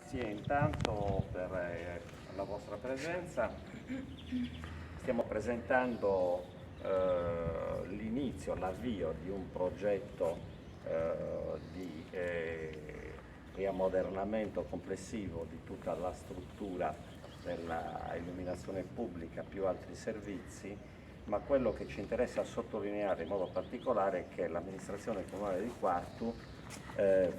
Sì, intanto per la vostra presenza stiamo presentando l'inizio, l'avvio di un progetto di riammodernamento complessivo di tutta la struttura della illuminazione pubblica più altri servizi, ma quello che ci interessa sottolineare in modo particolare è che l'amministrazione comunale di Quartu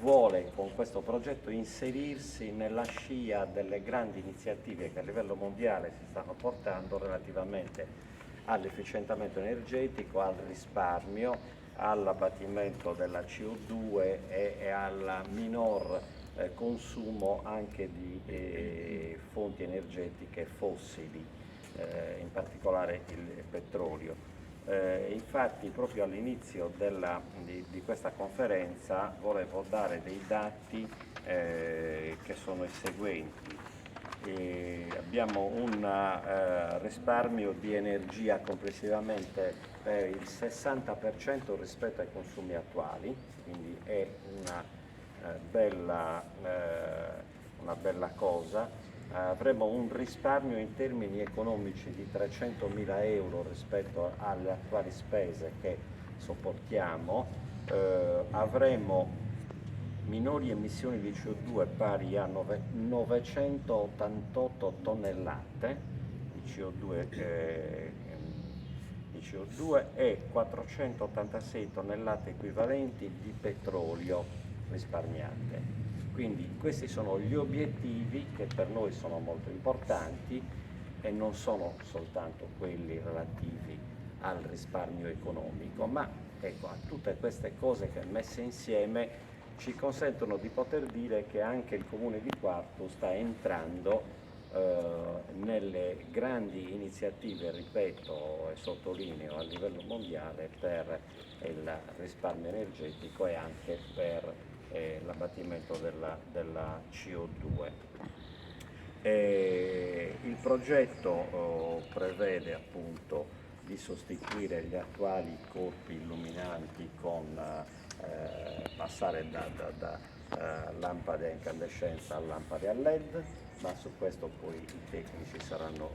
vuole con questo progetto inserirsi nella scia delle grandi iniziative che a livello mondiale si stanno portando relativamente all'efficientamento energetico, al risparmio, all'abbattimento della CO2 e al minor consumo anche di fonti energetiche fossili, in particolare il petrolio. Infatti proprio all'inizio di questa conferenza volevo dare dei dati che sono i seguenti. Abbiamo un risparmio di energia complessivamente per il 60% rispetto ai consumi attuali, quindi è una bella cosa. Avremo un risparmio in termini economici di 300.000 euro rispetto alle attuali spese che sopportiamo. Avremo minori emissioni di CO2 pari a 988 tonnellate di CO2 e 486 tonnellate equivalenti di petrolio risparmiate. Quindi questi sono gli obiettivi che per noi sono molto importanti e non sono soltanto quelli relativi al risparmio economico, ma ecco, a tutte queste cose che messe insieme ci consentono di poter dire che anche il Comune di Quartu sta entrando nelle grandi iniziative, ripeto e sottolineo, a livello mondiale per il risparmio energetico e anche per l'abbattimento della CO2. Il progetto prevede appunto di sostituire gli attuali corpi illuminanti con passare da lampade a incandescenza a lampade a LED, ma su questo poi i tecnici saranno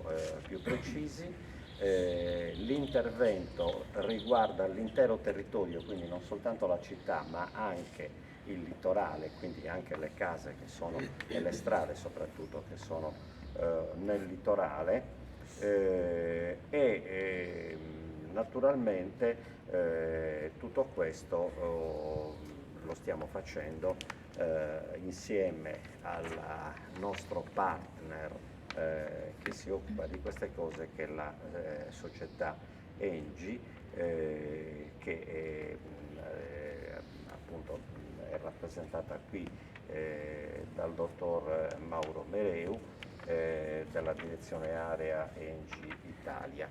più precisi. L'intervento riguarda l'intero territorio, quindi non soltanto la città, ma anche il litorale, quindi anche le case che sono, e le strade soprattutto che sono nel litorale. Naturalmente tutto questo lo stiamo facendo insieme al nostro partner che si occupa di queste cose, che è la società Engi, che appunto è rappresentata qui dal dottor Mauro Mereu della direzione area Engi Italia.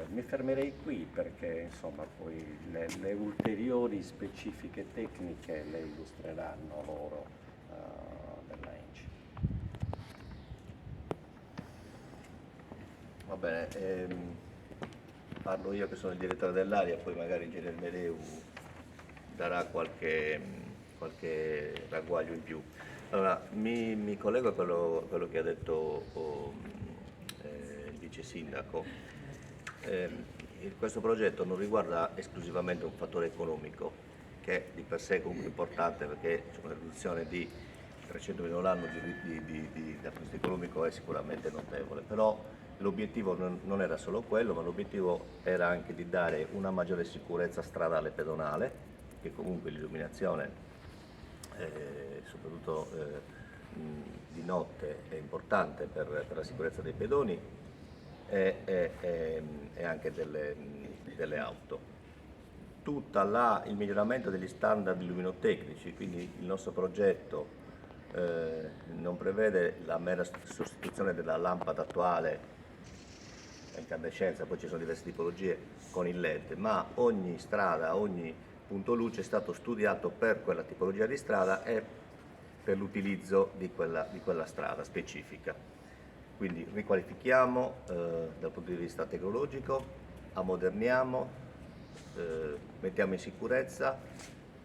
Mi fermerei qui perché insomma poi le ulteriori specifiche tecniche le illustreranno loro della Engi. Va bene, parlo io che sono il direttore dell'area, poi magari Gerel Mereu darà qualche ragguaglio in più. Allora, mi collego a quello che ha detto il vice sindaco. Questo progetto non riguarda esclusivamente un fattore economico, che è di per sé comunque importante, perché una riduzione di 300.000 euro l'anno di acquisto economico è sicuramente notevole, però l'obiettivo non era solo quello, ma l'obiettivo era anche di dare una maggiore sicurezza stradale pedonale, che comunque l'illuminazione, soprattutto di notte, è importante per la sicurezza dei pedoni e anche delle auto. Il miglioramento degli standard luminotecnici, quindi il nostro progetto non prevede la mera sostituzione della lampada attuale a incandescenza, poi ci sono diverse tipologie con il LED, ma ogni strada, ogni punto luce è stato studiato per quella tipologia di strada e per l'utilizzo di quella strada specifica. Quindi riqualifichiamo dal punto di vista tecnologico, ammoderniamo, mettiamo in sicurezza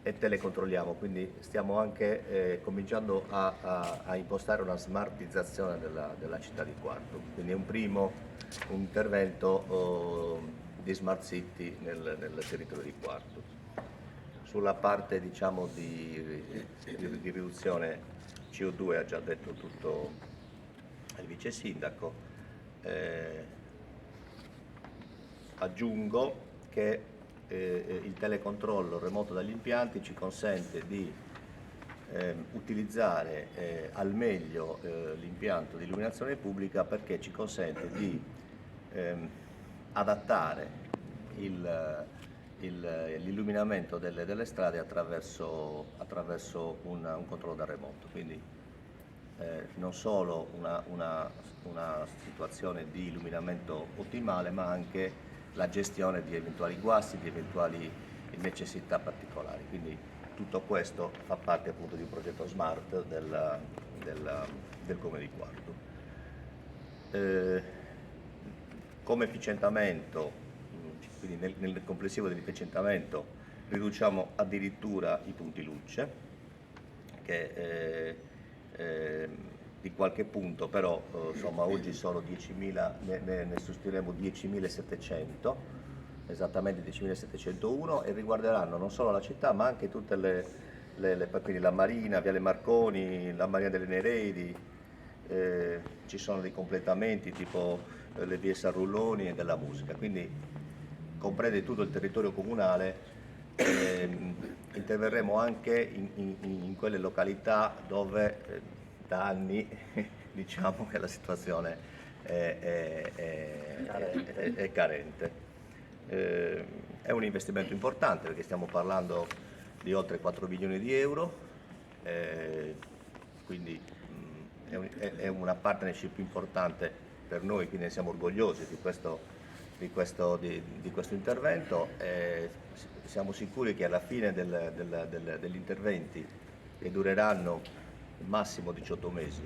e telecontrolliamo, quindi stiamo anche cominciando a impostare una smartizzazione della città di Quartu, quindi è un primo intervento di Smart City nel territorio di Quartu. Sulla parte diciamo di riduzione CO2 ha già detto tutto il vice sindaco. Aggiungo che il telecontrollo remoto dagli impianti ci consente di utilizzare al meglio l'impianto di illuminazione pubblica, perché ci consente di adattare l'illuminamento delle strade attraverso un controllo da remoto. Quindi non solo una situazione di illuminamento ottimale, ma anche la gestione di eventuali guasti, di eventuali necessità particolari. Quindi tutto questo fa parte appunto di un progetto smart del Comune di Quartu. Come efficientamento, quindi nel complessivo dell'efficientamento, riduciamo addirittura i punti luce, che di qualche punto, però insomma oggi sono 10.000, ne sostituiremo 10.700, esattamente 10.701, e riguarderanno non solo la città ma anche tutte quindi la Marina, Viale Marconi, la Marina delle Nereidi. Ci sono dei completamenti tipo le vie Sarrulloni e della Musica, quindi comprende tutto il territorio comunale. Interverremo anche in quelle località dove da anni diciamo che la situazione è carente. È un investimento importante, perché stiamo parlando di oltre 4 milioni di euro, quindi è una partnership importante per noi, quindi siamo orgogliosi di questo intervento. Siamo sicuri che alla fine degli interventi, che dureranno massimo 18 mesi,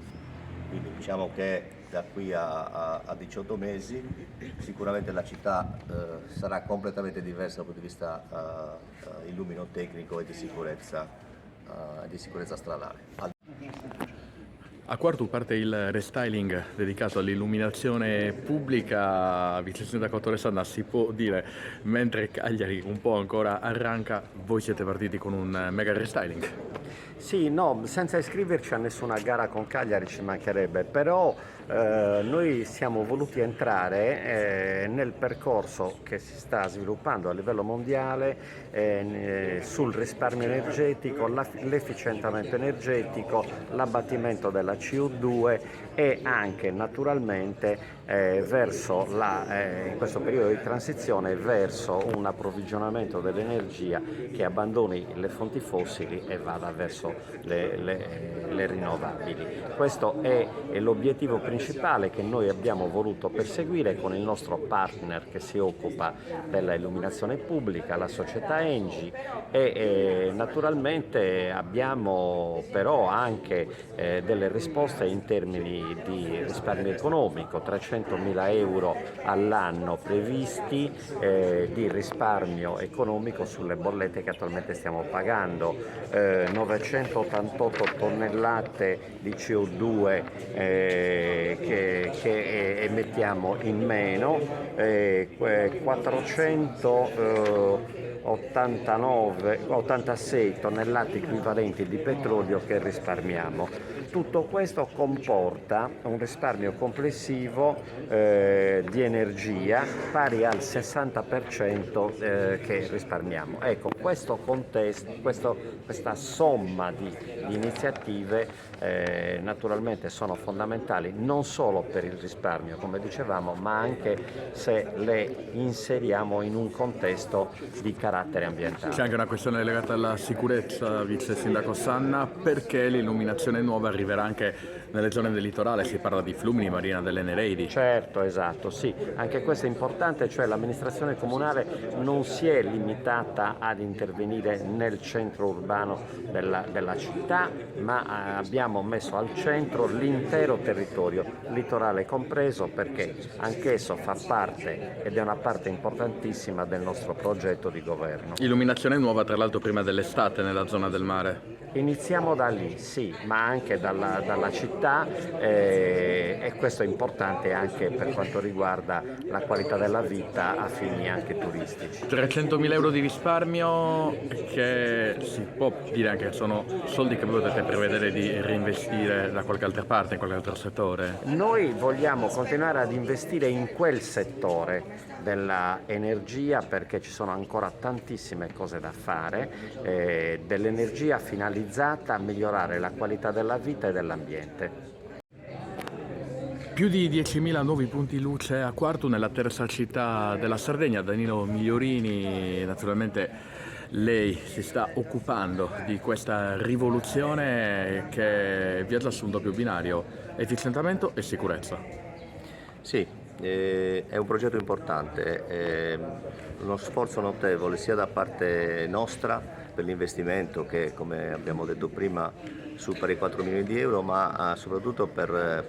quindi diciamo che da qui a 18 mesi sicuramente la città sarà completamente diversa dal punto di vista illumino-tecnico e di sicurezza stradale. A Quartu parte il restyling dedicato all'illuminazione pubblica. Vice Sindaco Torresana, si può dire, mentre Cagliari un po' ancora arranca, voi siete partiti con un mega restyling? Sì, no, senza iscriverci a nessuna gara con Cagliari, ci mancherebbe, però noi siamo voluti entrare nel percorso che si sta sviluppando a livello mondiale sul risparmio energetico, l'efficientamento energetico, l'abbattimento della CO2 e anche naturalmente verso in questo periodo di transizione verso un approvvigionamento dell'energia che abbandoni le fonti fossili e vada verso le rinnovabili. Questo è l'obiettivo principale che noi abbiamo voluto perseguire con il nostro partner che si occupa della illuminazione pubblica, la società Engie, e naturalmente abbiamo però anche delle risposte in termini di risparmio economico, 300.000 euro all'anno previsti di risparmio economico sulle bollette che attualmente stiamo pagando, 988 tonnellate di CO2 che emettiamo in meno, 486 tonnellate equivalenti di petrolio che risparmiamo. Tutto questo comporta un risparmio complessivo di energia pari al 60% che risparmiamo. Ecco, questo contesto, questa somma di iniziative naturalmente sono fondamentali non solo per il risparmio, come dicevamo, ma anche se le inseriamo in un contesto di carattere ambientale. C'è anche una questione legata alla sicurezza, vice sindaco Sanna, perché l'illuminazione nuova arriverà anche nelle zone del litorale, si parla di Flumini, Marina delle Nereidi. Certo, esatto, sì, anche questo è importante, cioè l'amministrazione comunale non si è limitata ad intervenire nel centro urbano della città, ma abbiamo messo al centro l'intero territorio, litorale compreso, perché anch'esso fa parte ed è una parte importantissima del nostro progetto di governo. Illuminazione nuova tra l'altro prima dell'estate nella zona del mare. Iniziamo da lì, sì, ma anche dalla città e questo è importante anche per quanto riguarda la qualità della vita a fini anche turistici. 300.000 euro di risparmio che si può dire anche che sono soldi che voi potete prevedere di reinvestire da qualche altra parte, in qualche altro settore. Noi vogliamo continuare ad investire in quel settore della energia perché ci sono ancora tantissime cose da fare, dell'energia finalizzata a migliorare la qualità della vita e dell'ambiente. Più di 10.000 nuovi punti luce a Quartu nella terza città della Sardegna. Danilo Migliorini, naturalmente lei si sta occupando di questa rivoluzione che viaggia su un doppio binario, efficientamento e sicurezza. Sì, è un progetto importante, è uno sforzo notevole sia da parte nostra per l'investimento che, come abbiamo detto prima, supera i 4 milioni di euro, ma soprattutto dal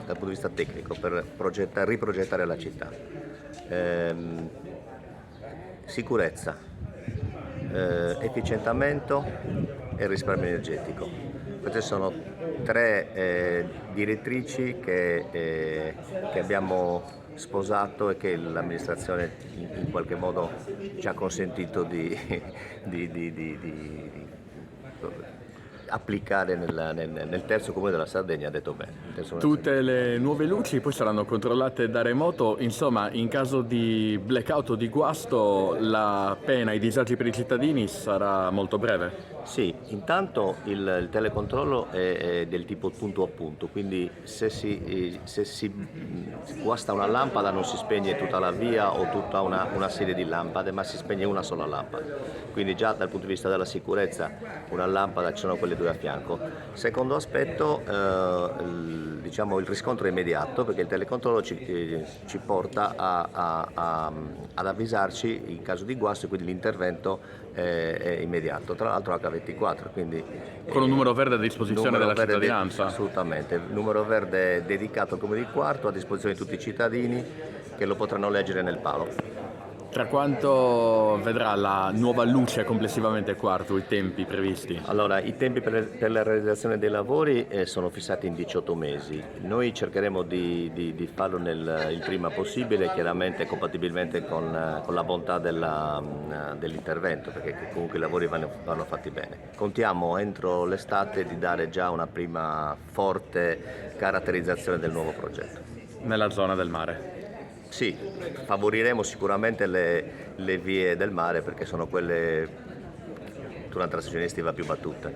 punto di vista tecnico, per riprogettare la città. Sicurezza, efficientamento e risparmio energetico. Queste sono tre direttrici che abbiamo sposato e che l'amministrazione in qualche modo ci ha consentito di applicare nel terzo comune della Sardegna, ha detto bene. Tutte le nuove luci poi saranno controllate da remoto, insomma in caso di blackout o di guasto la pena, i disagi per i cittadini sarà molto breve. Sì, intanto il telecontrollo è del tipo punto a punto, quindi se si guasta una lampada non si spegne tutta la via o tutta una serie di lampade, ma si spegne una sola lampada. Quindi già dal punto di vista della sicurezza una lampada, ci sono quelle due a fianco. Secondo aspetto, diciamo il riscontro è immediato, perché il telecontrollo ci porta ad avvisarci in caso di guasto e quindi l'intervento è immediato, tra l'altro H24, quindi con un numero verde a disposizione della cittadinanza. Assolutamente, il numero verde dedicato al Comune di Quartu a disposizione di tutti i cittadini che lo potranno leggere nel palo. Tra quanto vedrà la nuova luce complessivamente Quartu, i tempi previsti? Allora, i tempi per la realizzazione dei lavori sono fissati in 18 mesi. Noi cercheremo di farlo il prima possibile, chiaramente compatibilmente con la bontà dell'intervento, perché comunque i lavori vanno fatti bene. Contiamo entro l'estate di dare già una prima forte caratterizzazione del nuovo progetto. Nella zona del mare? Sì, favoriremo sicuramente le vie del mare perché sono quelle durante la stagione estiva più battute.